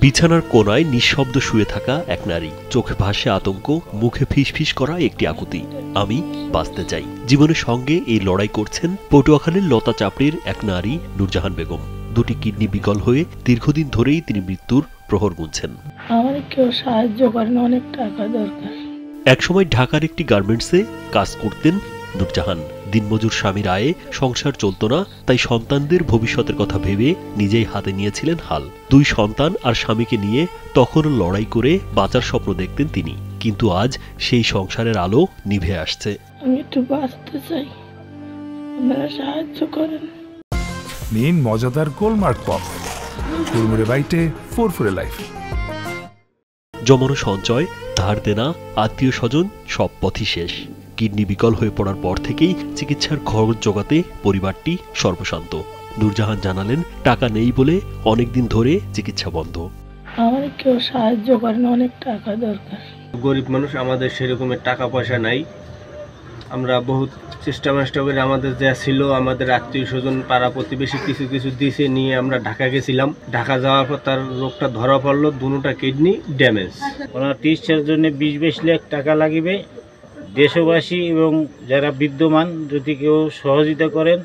বিছানার কোনায় নিঃশব্দ শুয়ে থাকা এক নারী, চোখে ভাসে আতঙ্ক, মুখে ফিসফিস করা একটি আকুতি, আমি বাঁচতে চাই। জীবনের সঙ্গে এই লড়াই করছেন পটুয়াখালীর লতা চাপড়ির এক নারী নূরজাহান বেগম। দুটি কিডনি বিকল হয়ে দীর্ঘদিন ধরেই তিনি মৃত্যুর প্রহর গুনছেন। আমার কেউ সাহায্য করেন, অনেক টাকা দরকার। একসময় ঢাকার একটি গার্মেন্টসে কাজ করতেন নূরজাহান। দিনমজুর স্বামীর আয়ে সংসার চলত না, তাই সন্তানদের ভবিষ্যতের কথা ভেবে নিজেই হাতে নিয়েছিলেন হাল। দুই সন্তান আর স্বামীকে নিয়ে তখনও লড়াই করে বাঁচার স্বপ্ন দেখতেন তিনি, কিন্তু আজ সেই সংসারের আলো নিভে আসছে। আমি একটু বাঁচতে চাই, আপনারা সাহায্য করেন। নিন মজাদার গোলমার্ক পপ, কুড়মুড়ে বাইটে ফুরফুরে লাইফ। জমানো সঞ্চয়, ধার দেনা, আত্মীয় স্বজন সব পথই শেষ। কিডনি বিকল হয়ে পড়ার পর থেকেই চিকিৎসার খরচ জোগাতে পরিবারটি সর্বশান্ত। নূরজাহান জানালেন, টাকা নেই বলে অনেকদিন ধরে চিকিৎসা বন্ধ। আমার কেউ সাহায্য করেন, অনেক টাকা দরকার। গরিব মানুষ, আমাদের সেরকমের টাকা পয়সা নাই। আমরা বহুত চেষ্টা করে আমাদের যা ছিল, আমাদের আত্মীয় স্বজন পাড়া প্রতিবেশী কিছু কিছু দিছে, নিয়ে আমরা ঢাকা গেছিলাম। ঢাকা যাওয়ার পর তার রোগটা ধরা পড়লো, দুটা কিডনি ড্যামেজ। ওনার চিকিৎসার জন্য 20-22 লাখ টাকা লাগবে। দেশবাসী এবং যারা বিদ্যমান যদি কেউ সহযোগিতা করেন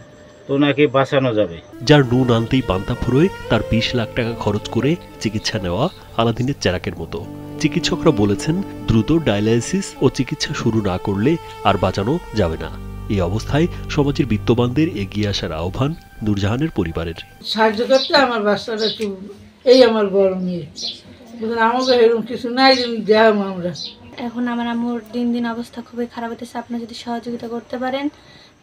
তো ওনাকে বাঁচানো যাবে। যার নুন আনতেই পান্তা ফুরোয় তার 20 লাখ টাকা খরচ করে চিকিৎসা নেওয়া আলাদিনের চেরাকের মতো। চিকিৎসকরা বলেছেন, দ্রুত ডায়ালাইসিস ও চিকিৎসা শুরু না করলে আর বাঁচানো যাবে না। এই অবস্থায় সমাজের বিত্তবানদের এগিয়ে আসার আহ্বান নূরজাহানের পরিবারের। সাহায্য করতে আমার বাচ্চাটা একটু, এই আমার বড় মেয়ে, আমাকে এরকম কিছু নাই দেখাবো আমরা। এখন আমার আম্মুর দিন দিন অবস্থা খুবই খারাপ হতেছে। আপনি যদি সহযোগিতা করতে পারেন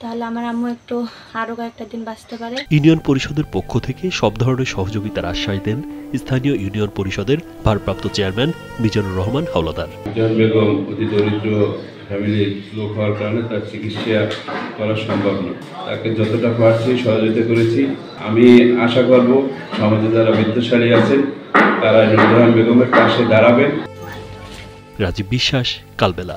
তাহলে আমার আম্মু একটু আরো কয়েকটা দিন বাঁচতে পারে। ইউনিয়ন পরিষদের পক্ষ থেকে সব ধরনের সহযোগিতার আশ্বাস দেন স্থানীয় ইউনিয়ন পরিষদের ভারপ্রাপ্ত চেয়ারম্যান মিজানুর রহমান হাওলাদার। নূরজাহান বেগম অতি দরিদ্র ফ্যামিলির লোক হওয়ার কারণে তার চিকিৎসা করা সম্ভব না। তাকে যতটা পারছি সহযোগিতা করেছি। আমি আশা করব সমাজে যারা বিত্তশালী আছেন তারা নূরজাহান বেগমের পাশে দাঁড়াবেন। রাজীব বিশ্বাস, কালবেলা।